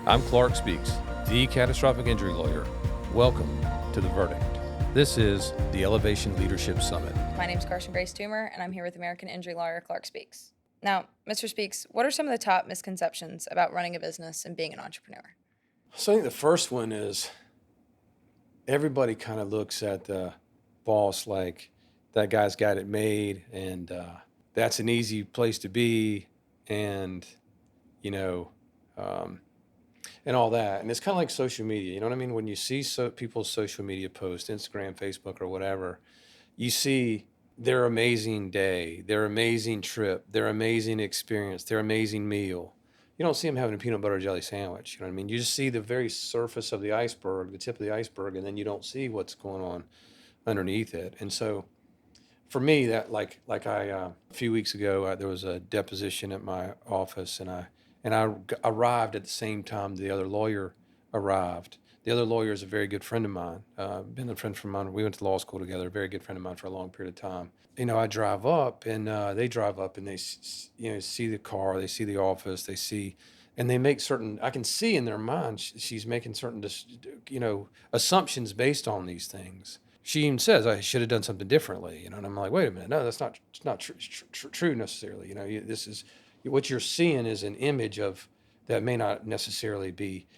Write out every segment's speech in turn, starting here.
I'm Clarke Speaks, the catastrophic injury lawyer. Welcome to The Verdict. This is the Elevation Leadership Summit. My name's Carson Grace Toomer, and I'm here with American injury lawyer Clarke Speaks. Now, Mr. Speaks, what are some of the top misconceptions about running a business and being an entrepreneur? So I think the first one is everybody kind of looks at the boss like that guy's got it made, and that's an easy place to be, and you know, and all that. And it's kind of like social media. You know what I mean? When you see people's social media posts, Instagram, Facebook, or whatever, you see their amazing day, their amazing trip, their amazing experience, their amazing meal. You don't see them having a peanut butter jelly sandwich. You know what I mean? You just see the very surface of the iceberg, the tip of the iceberg, and then you don't see what's going on underneath it. And so for me, that a few weeks ago, there was a deposition at my office, and I arrived at the same time the other lawyer arrived. The other lawyer is a very good friend of mine, been a friend of mine. We went to law school together, a very good friend of mine for a long period of time. I drive up, and they drive up, and they see the car, they see the office, they see, and they make certain, I can see in their mind, she's making certain, assumptions based on these things. She even says, I should have done something differently, and I'm like, wait a minute, no, that's not true necessarily. This is, what you're seeing is an image of that may not necessarily be,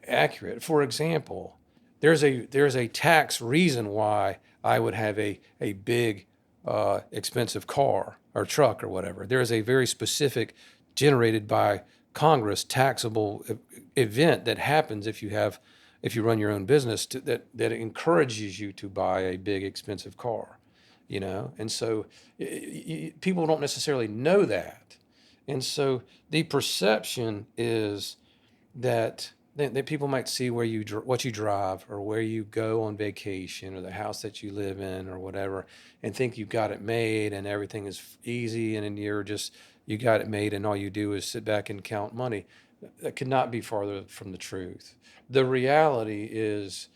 accurate. For example, there's a tax reason why I would have a big, expensive car or truck or whatever. There is a very specific, generated by Congress, taxable event that happens if you run your own business that encourages you to buy a big, expensive car. And so people don't necessarily know that. And so the perception is that people might see what you drive or where you go on vacation or the house that you live in or whatever, and think you've got it made and everything is easy, and then you got it made and all you do is sit back and count money. That could not be farther from the truth. The reality is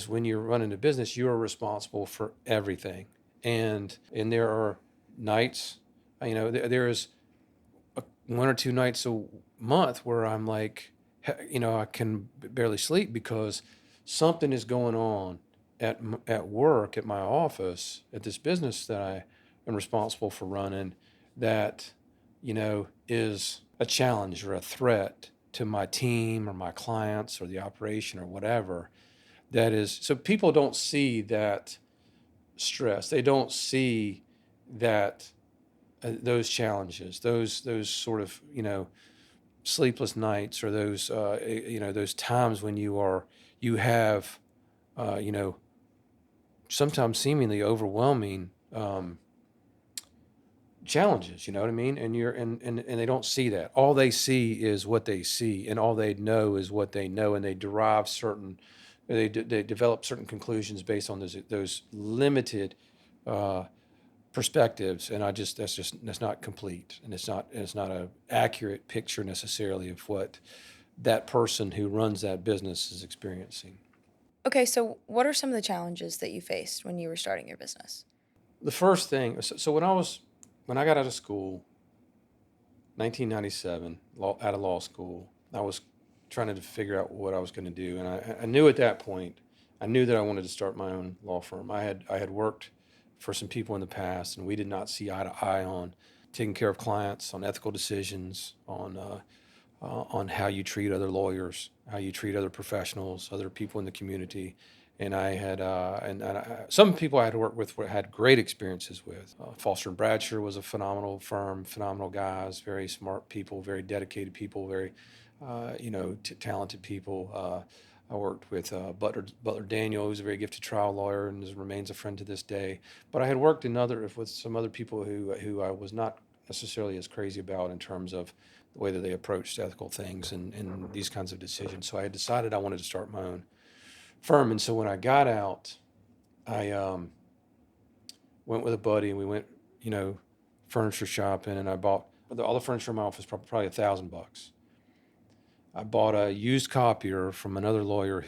when you're running a business, you are responsible for everything. And there are nights, there is one or two nights a month where I'm like, I can barely sleep because something is going on at work, at my office, at this business that I am responsible for running, that, is a challenge or a threat to my team or my clients or the operation or whatever. That is, so people don't see that stress. They don't see that those challenges, those sort of sleepless nights, or those times when you have sometimes seemingly overwhelming challenges. You know what I mean? And and they don't see that. All they see is what they see, and all they know is what they know, and they derive certain. They develop certain conclusions based on those limited perspectives, and that's not complete, and it's not an accurate picture necessarily of what that person who runs that business is experiencing. Okay, so what are some of the challenges that you faced when you were starting your business? The first thing, so when I got out of school, 1997, out of law school, I was trying to figure out what I was going to do, and I knew at that point, I knew that I wanted to start my own law firm. I had worked for some people in the past, and we did not see eye to eye on taking care of clients, on ethical decisions, on how you treat other lawyers, how you treat other professionals, other people in the community. And I had some people I had worked with had great experiences with. Foster and Bradshaw was a phenomenal firm, phenomenal guys, very smart people, very dedicated people, very talented people. I worked with Butler Daniel, who's a very gifted trial lawyer and remains a friend to this day. But I had worked with some other people who I was not necessarily as crazy about in terms of the way that they approached ethical things and these kinds of decisions. So I had decided I wanted to start my own firm. And so when I got out, I went with a buddy, and we went, furniture shopping, and I bought all the furniture in my office, probably $1,000. I bought a used copier from another lawyer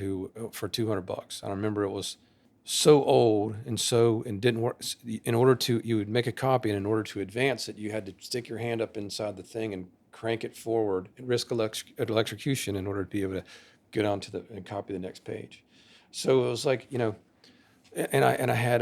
for $200. I remember it was so old and didn't work. You would make a copy, and in order to advance it, you had to stick your hand up inside the thing and crank it forward and risk electrocution in order to be able to get onto and copy the next page. So it was like, and I had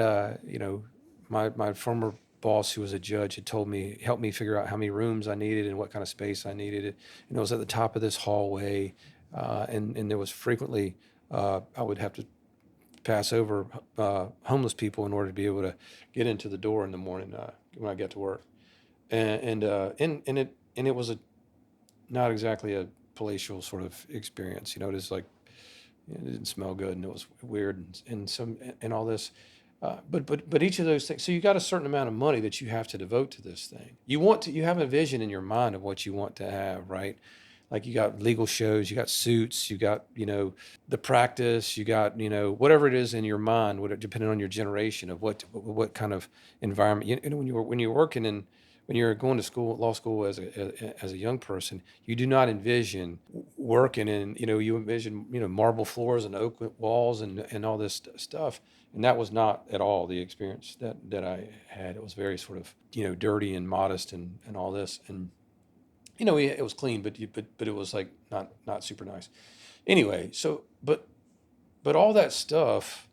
my former boss, who was a judge, had helped me figure out how many rooms I needed and what kind of space I needed. And it was at the top of this hallway, and there was frequently I would have to pass over homeless people in order to be able to get into the door in the morning when I got to work. And it was not exactly a palatial sort of experience. It was like, it didn't smell good, and it was weird, and all this. But each of those things. So you got a certain amount of money that you have to devote to this thing. You have a vision in your mind of what you want to have, right? Like, you got legal shows, you got suits, you got the practice, you got whatever it is in your mind, depending on your generation of what kind of environment. When you're working in, when you're going to school, law school, as a young person, you do not envision working in, you envision, marble floors and oak walls and all this stuff. And that was not at all the experience that I had. It was very sort of, dirty and modest and all this. And, it was clean, but it was like not super nice. Anyway, so, but all that stuff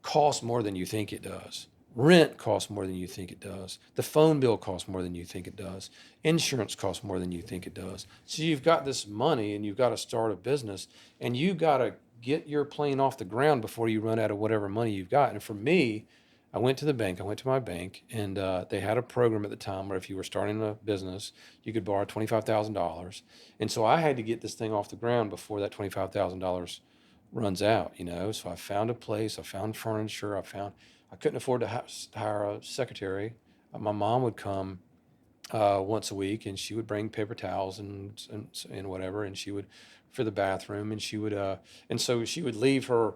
costs more than you think it does. Rent costs more than you think it does. The phone bill costs more than you think it does. Insurance costs more than you think it does. So you've got this money, and you've got to start a business, and you got to get your plane off the ground before you run out of whatever money you've got. And for me, I went to my bank, and they had a program at the time where if you were starting a business, you could borrow $25,000. And so I had to get this thing off the ground before that $25,000 runs out, So I found a place, I found furniture, I couldn't afford to hire a secretary. My mom would come once a week, and she would bring paper towels and whatever, and she would, for the bathroom, and she would and so she would leave her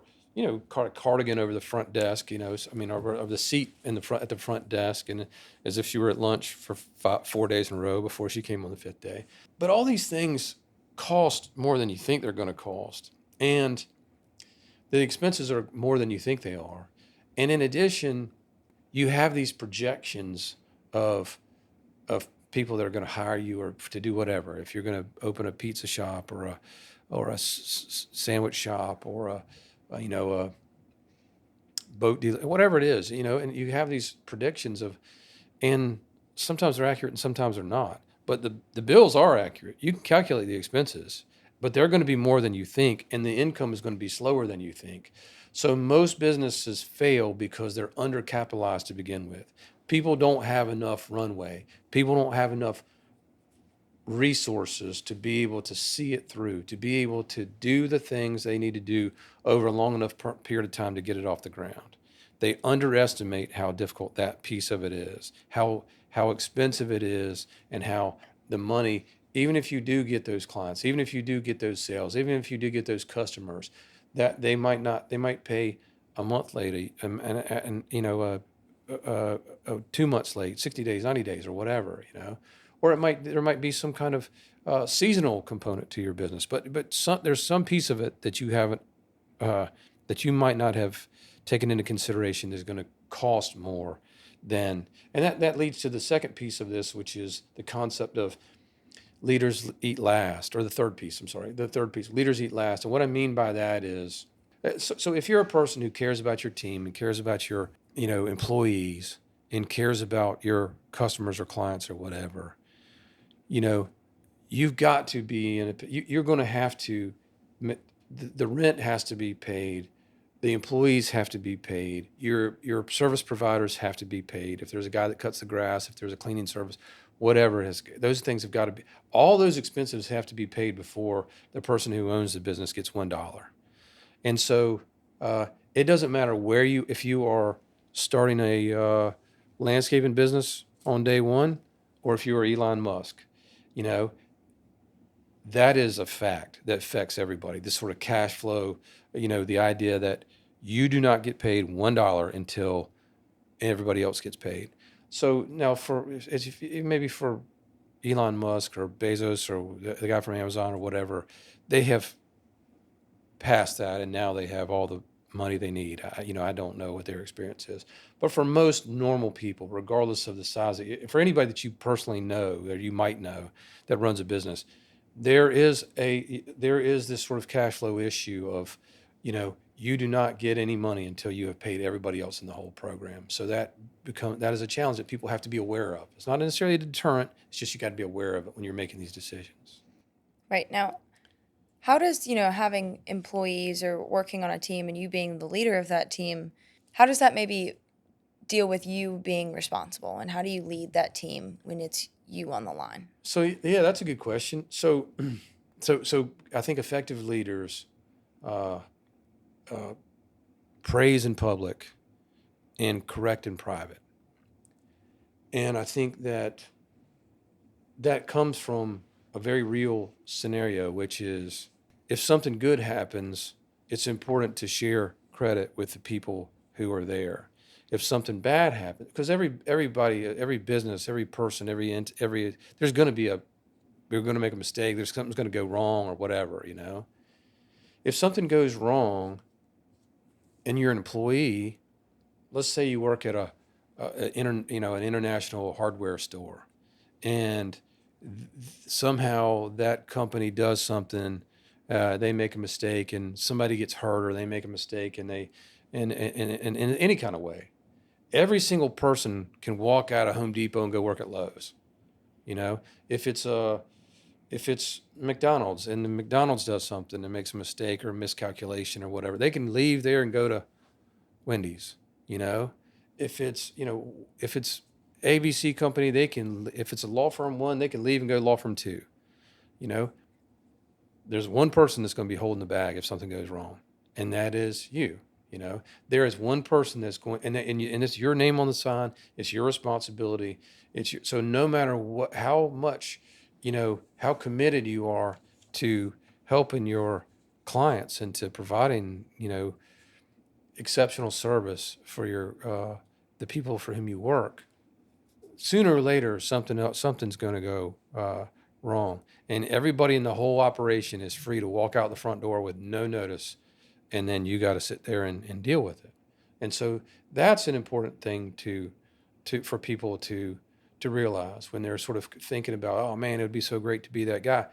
cardigan over the front desk, over the seat at the front desk, and as if she were at lunch for 4 days in a row before she came on the fifth day. But all these things cost more than you think they're going to cost, and the expenses are more than you think they are. And in addition, you have these projections of people that are going to hire you or to do whatever. If you're going to open a pizza shop or a sandwich shop or a boat dealer, whatever it is, and you have these predictions and sometimes they're accurate and sometimes they're not. But the bills are accurate. You can calculate the expenses, but they're going to be more than you think, and the income is going to be slower than you think. So most businesses fail because they're undercapitalized to begin with. People don't have enough runway. People don't have enough resources to be able to see it through, to be able to do the things they need to do over a long enough period of time to get it off the ground. They underestimate how difficult that piece of it is, how expensive it is, and how the money, even if you do get those clients, even if you do get those sales, even if you do get those customers, that they might pay a month late, and 2 months late, 60 days, 90 days, or whatever, or there might be some kind of seasonal component to your business, but there's some piece of it that you haven't, that you might not have taken into consideration is going to cost more than, and that leads to the second piece of this, which is the concept of leaders eat last, or the third piece, leaders eat last. And what I mean by that is, so if you're a person who cares about your team and cares about your, employees and cares about your customers or clients or whatever, you've got to be you're going to have to, the rent has to be paid. The employees have to be paid. Your service providers have to be paid. If there's a guy that cuts the grass, if there's a cleaning service, whatever it is, those things have got to be, all those expenses have to be paid before the person who owns the business gets $1. And so it doesn't matter if you are starting a landscaping business on day one, or if you are Elon Musk, that is a fact that affects everybody. This sort of cash flow, the idea that you do not get paid $1 until everybody else gets paid. So now maybe for Elon Musk or Bezos or the guy from Amazon or whatever, they have passed that, and now they have all the money they need. I don't know what their experience is, but for most normal people, regardless of the size, for anybody that you personally know or you might know that runs a business, there is this sort of cash flow issue of, you do not get any money until you have paid everybody else in the whole program. So that is a challenge that people have to be aware of. It's not necessarily a deterrent. It's just you got to be aware of it when you're making these decisions. Right. Now, how does, having employees or working on a team and you being the leader of that team, how does that maybe deal with you being responsible? And how do you lead that team when it's you on the line? So yeah, that's a good question. So I think effective leaders uh, praise in public and correct in private. And I think that comes from a very real scenario, which is if something good happens, it's important to share credit with the people who are there. If something bad happens, because everybody, every business, every person, there's going to be we're going to make a mistake. There's something's going to go wrong or whatever. If something goes wrong, and you're an employee, let's say you work at an international hardware store, and somehow that company does something, they make a mistake, and somebody gets hurt, or they make a mistake, and they, in any kind of way, every single person can walk out of Home Depot and go work at Lowe's. If it's McDonald's and the McDonald's does something and makes a mistake or a miscalculation or whatever, they can leave there and go to Wendy's. If it's ABC company, if it's a law firm one, they can leave and go to law firm two. There's one person that's going to be holding the bag if something goes wrong, and that is you. There is one person that's going, and it's your name on the sign. It's your responsibility. So no matter how much, how committed you are to helping your clients and to providing, exceptional service for the people for whom you work, sooner or later something's going to go wrong, and everybody in the whole operation is free to walk out the front door with no notice, and then you got to sit there and deal with it. And so that's an important thing for people to realize when they're sort of thinking about, oh man, it would be so great to be that guy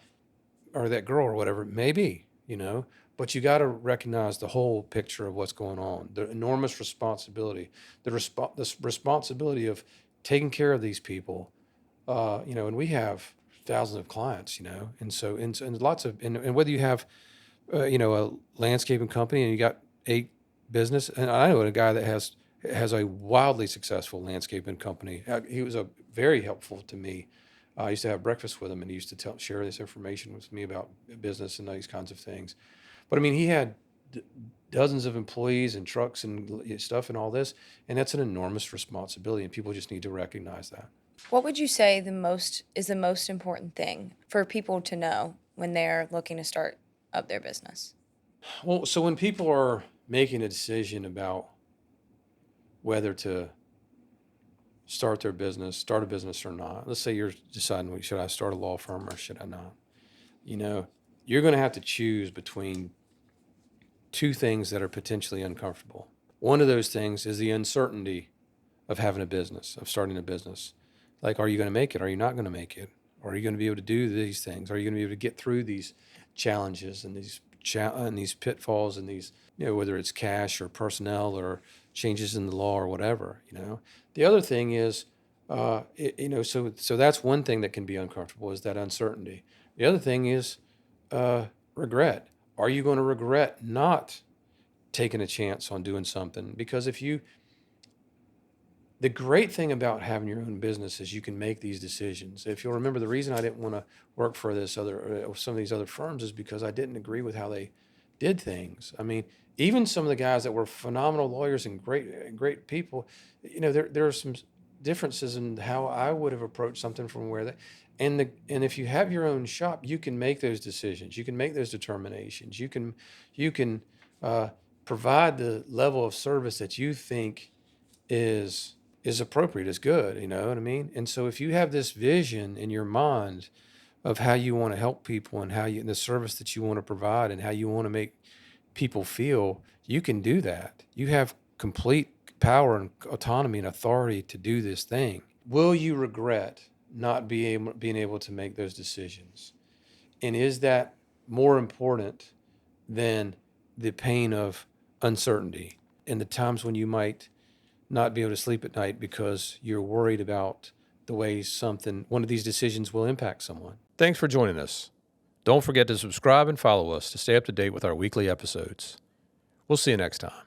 or that girl or whatever it may be, but you got to recognize the whole picture of what's going on, the enormous responsibility, this responsibility of taking care of these people, and we have thousands of clients, and so and lots of, and whether you have a landscaping company and you got 8 business, and I know a guy that has a wildly successful landscaping company. He was very helpful to me. I used to have breakfast with him, and he used to share this information with me about business and these kinds of things. But I mean, he had dozens of employees and trucks and stuff and all this, and that's an enormous responsibility, and people just need to recognize that. What would you say is the most important thing for people to know when they're looking to start up their business? Well, so when people are making a decision about whether to start a business or not, let's say you're deciding, should I start a law firm or should I not? You're going to have to choose between 2 things that are potentially uncomfortable. One of those things is the uncertainty of having a business, of starting a business. Like, are you going to make it? Are you not going to make it? Are you going to be able to do these things? Are you going to be able to get through these challenges and these pitfalls and these, whether it's cash or personnel or changes in the law or whatever, The other thing is, so that's one thing that can be uncomfortable, is that uncertainty. The other thing is regret. Are you going to regret not taking a chance on doing something? Because the great thing about having your own business is you can make these decisions. If you'll remember, the reason I didn't want to work for some of these other firms is because I didn't agree with how they did things. I mean, even some of the guys that were phenomenal lawyers and great people, there are some differences in how I would have approached something from where and if you have your own shop, you can make those decisions. You can make those determinations. You can provide the level of service that you think is appropriate, is good, you know what I mean? And so if you have this vision in your mind of how you want to help people and the service that you want to provide and how you want to make people feel you can do that. You have complete power and autonomy and authority to do this thing. Will you regret not being able to make those decisions? And is that more important than the pain of uncertainty and the times when you might not be able to sleep at night because you're worried about the way one of these decisions will impact someone? Thanks for joining us. Don't forget to subscribe and follow us to stay up to date with our weekly episodes. We'll see you next time.